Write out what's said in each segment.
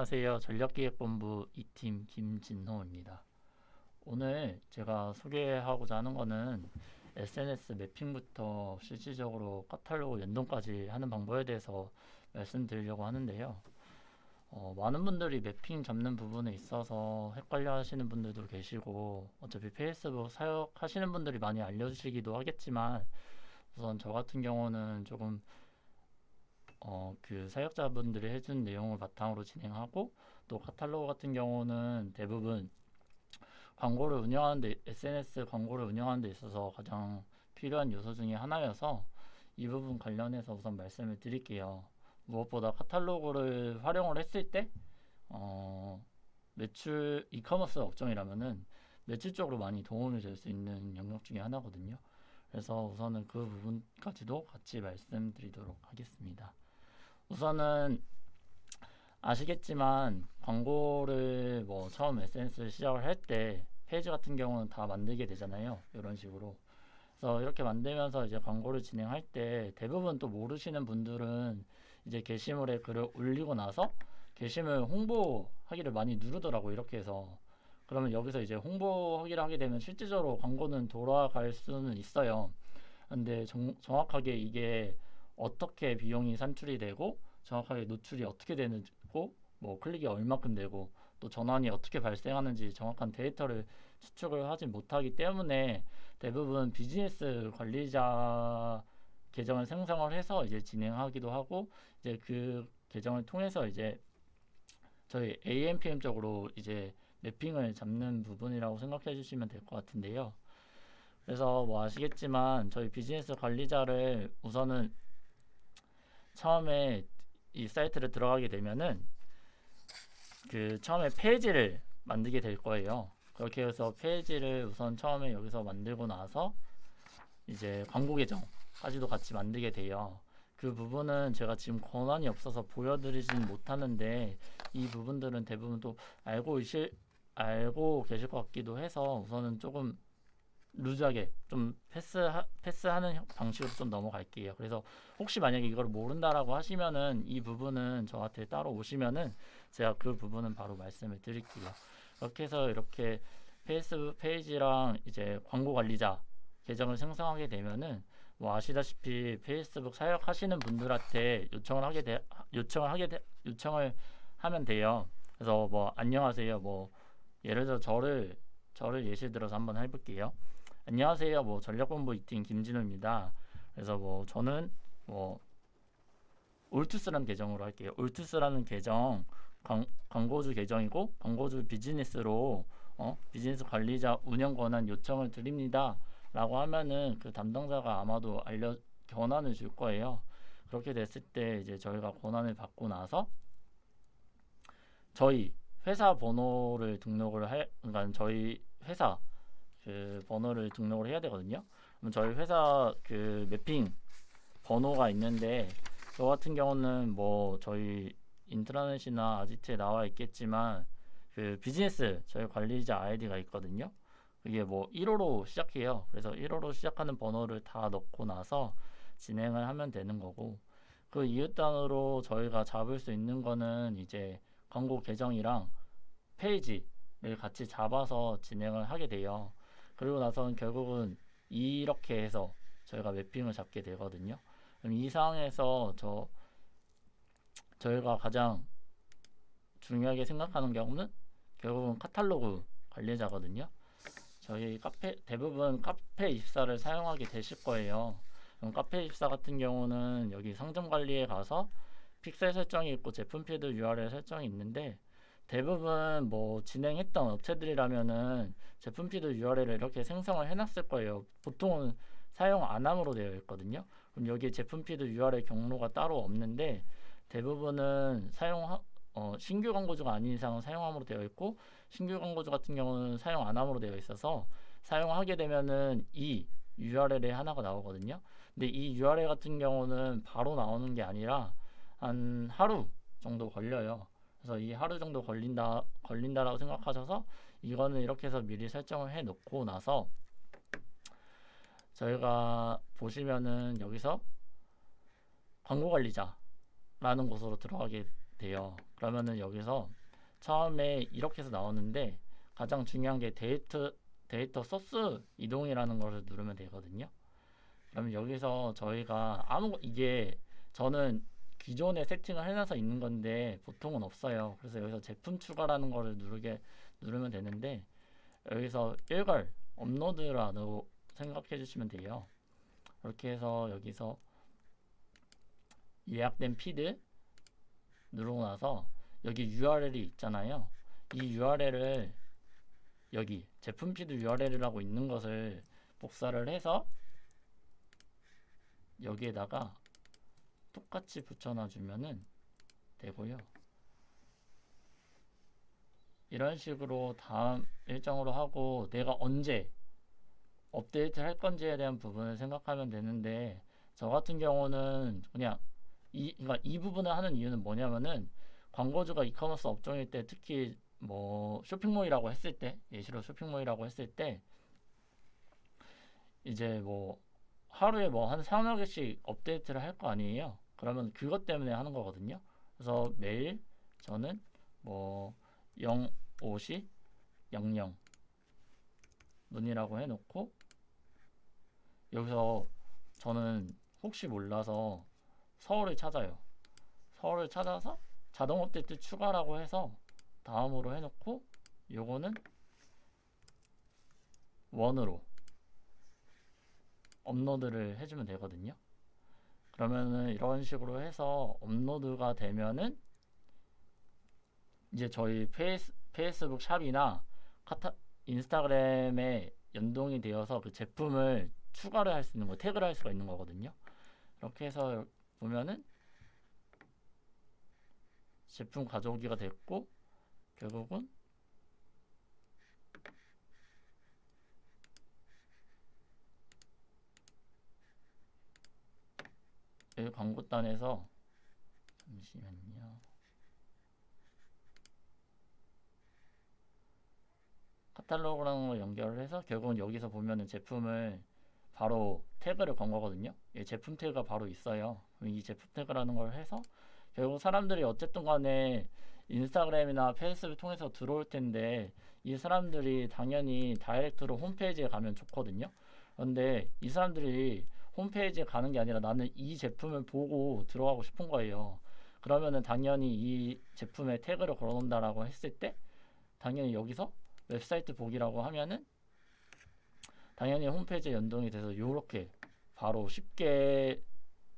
안녕하세요. 전략기획본부 2팀 김진호입니다. 오늘 제가 소개하고자 하는 거는 SNS 매핑부터 실질적으로 카탈로그 연동까지 하는 방법에 대해서 말씀드리려고 하는데요. 많은 분들이 매핑 잡는 부분에 있어서 헷갈려 하시는 분들도 계시고, 어차피 페이스북 사용하시는 분들이 많이 알려주시기도 하겠지만, 우선 저 같은 경우는 조금 그 사역자분들이 해준 내용을 바탕으로 진행하고, 또 카탈로그 같은 경우는 대부분 광고를 운영하는데, SNS 광고를 운영하는 데 있어서 가장 필요한 요소 중에 하나여서 이 부분 관련해서 우선 말씀을 드릴게요. 무엇보다 카탈로그를 활용을 했을 때 매출 이커머스 업종이라면은 매출 쪽으로 많이 도움이 될 수 있는 영역 중에 하나거든요. 그래서 우선은 그 부분까지도 같이 말씀드리도록 하겠습니다. 우선은 아시겠지만 광고를 뭐 처음 SNS를 시작을 할 때 페이지 같은 경우는 다 만들게 되잖아요. 이런 식으로. 그래서 이렇게 만들면서 이제 광고를 진행할 때 대부분 또 모르시는 분들은 이제 게시물에 글을 올리고 나서 게시물 홍보하기를 많이 누르더라고, 이렇게 해서. 그러면 여기서 이제 홍보하기를 하게 되면 실질적으로 광고는 돌아갈 수는 있어요. 근데 정확하게 이게 어떻게 비용이 산출이 되고 정확하게 노출이 어떻게 되고 뭐 클릭이 얼마큼 되고 또 전환이 어떻게 발생하는지 정확한 데이터를 추측을 하지 못하기 때문에 대부분 비즈니스 관리자 계정을 생성을 해서 이제 진행하기도 하고, 이제 그 계정을 통해서 이제 저희 AMPM 쪽으로 이제 매핑을 잡는 부분이라고 생각해 주시면 될 것 같은데요. 그래서 뭐 아시겠지만 저희 비즈니스 관리자를 우선은 처음에 이 사이트를 들어가게 되면은 그 처음에 페이지를 만들게 될 거예요. 그렇게 해서 페이지를 우선 처음에 여기서 만들고 나서 이제 광고 계정까지도 같이 만들게 돼요. 그 부분은 제가 지금 권한이 없어서 보여드리진 못하는데 이 부분들은 대부분 또 알고 계실 것 같기도 해서 우선은 조금 루즈하게 좀 패스하는 방식으로 좀 넘어갈게요. 그래서 혹시 만약에 이걸 모른다라고 하시면은 이 부분은 저한테 따로 오시면은 제가 그 부분은 바로 말씀을 드릴게요. 이렇게 해서 이렇게 페이스북 페이지랑 이제 광고 관리자 계정을 생성하게 되면은 뭐 아시다시피 페이스북 사역하시는 분들한테 요청을 하면 돼요. 그래서 뭐 안녕하세요, 뭐 예를 들어 저를 예시 들어서 한번 해볼게요. 안녕하세요, 뭐 전략본부 2팀 김진우입니다. 그래서 뭐 저는 뭐 올투스라는 계정으로 할게요. 올투스라는 계정 광고주 계정이고 광고주 비즈니스로 비즈니스 관리자 운영 권한 요청을 드립니다 라고 하면은 그 담당자가 아마도 권한을 줄 거예요. 그렇게 됐을 때 이제 저희가 권한을 받고 나서 저희 회사 번호를 그러니까 저희 회사 그 번호를 등록을 해야 되거든요. 그럼 저희 회사 그 매핑 번호가 있는데, 저 같은 경우는 뭐 저희 인트라넷이나 아지트에 나와 있겠지만 그 비즈니스 저희 관리자 아이디가 있거든요. 그게 뭐 1호로 시작해요. 그래서 1호로 시작하는 번호를 다 넣고 나서 진행을 하면 되는 거고, 그 이웃단으로 저희가 잡을 수 있는 거는 이제 광고 계정이랑 페이지를 같이 잡아서 진행을 하게 돼요. 그리고 나서는 결국은 이렇게 해서 저희가 매핑을 잡게 되거든요. 그럼 이 상황에서 저희가 가장 중요하게 생각하는 경우는 결국은 카탈로그 관리자거든요. 저희 대부분 카페24를 사용하게 되실 거예요. 그럼 카페24 같은 경우는 여기 상점 관리에 가서 픽셀 설정이 있고 제품 피드 URL 설정이 있는데, 대부분 뭐 진행했던 업체들이라면은 제품 피드 URL을 이렇게 생성을 해놨을 거예요. 보통은 사용 안함으로 되어 있거든요. 그럼 여기에 제품 피드 URL 경로가 따로 없는데, 대부분은 신규 광고주가 아닌 이상은 사용함으로 되어 있고, 신규 광고주 같은 경우는 사용 안함으로 되어 있어서 사용하게 되면은 이 URL에 하나가 나오거든요. 근데 이 URL 같은 경우는 바로 나오는 게 아니라 한 하루 정도 걸려요. 그래서 이 하루 정도 걸린다라고 생각하셔서 이거는 이렇게 해서 미리 설정을 해 놓고 나서 저희가 보시면은 여기서 광고 관리자라는 곳으로 들어가게 돼요. 그러면은 여기서 처음에 이렇게 해서 나오는데 가장 중요한 게 데이터 소스 이동이라는 것을 누르면 되거든요. 그러면 여기서 저희가 이게 저는 기존에 세팅을 해놔서 있는 건데 보통은 없어요. 그래서 여기서 제품 추가라는 거를 누르면 되는데 여기서 일괄 업로드라고 생각해 주시면 돼요. 이렇게 해서 여기서 예약된 피드 누르고 나서 여기 URL이 있잖아요. 이 URL을 여기 제품 피드 URL이라고 있는 것을 복사를 해서 여기에다가 똑같이 붙여놔 주면은 되고요. 이런 식으로 다음 일정으로 하고 내가 언제 업데이트 할 건지에 대한 부분을 생각하면 되는데 저 같은 경우는 그냥 그러니까 이 부분을 하는 이유는 뭐냐면은 광고주가 이커머스 업종일 때 특히 뭐 쇼핑몰이라고 했을 때 예시로 쇼핑몰이라고 했을 때 이제 뭐 하루에 뭐 한 3여 개씩 업데이트를 할 거 아니에요. 그러면 그것 때문에 하는 거거든요. 그래서 매일 저는 뭐 05시 00 문이라고 해놓고 여기서 저는 혹시 몰라서 서울을 찾아요. 서울을 찾아서 자동 업데이트 추가라고 해서 다음으로 해놓고 요거는 원으로 업로드를 해주면 되거든요. 그러면은 이런 식으로 해서 업로드가 되면은 이제 저희 페이스북 샵이나 인스타그램에 연동이 되어서 그 제품을 추가를 할 수 있는 거, 태그를 할 수가 있는 거거든요. 이렇게 해서 보면은 제품 가져오기가 됐고 결국은 여기 광고단에서 잠시만요. 카탈로그라는 걸 연결을 해서 결국은 여기서 보면은 제품을 바로 태그를 건 거거든요. 이 제품 태그가 바로 있어요. 이 제품 태그라는 걸 해서 결국 사람들이 어쨌든 간에 인스타그램이나 페이스북 통해서 들어올 텐데 이 사람들이 당연히 다이렉트로 홈페이지에 가면 좋거든요. 그런데 이 사람들이 홈페이지에 가는 게 아니라 나는 이 제품을 보고 들어가고 싶은 거예요. 그러면은 당연히 이 제품에 태그를 걸어 놓는다라고 했을 때 당연히 여기서 웹사이트 보기라고 하면은 당연히 홈페이지에 연동이 돼서 이렇게 바로 쉽게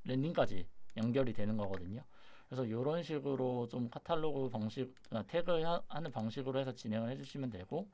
랜딩까지 연결이 되는 거거든요. 그래서 이런 식으로 좀 카탈로그 방식, 태그 하는 방식으로 해서 진행을 해주시면 되고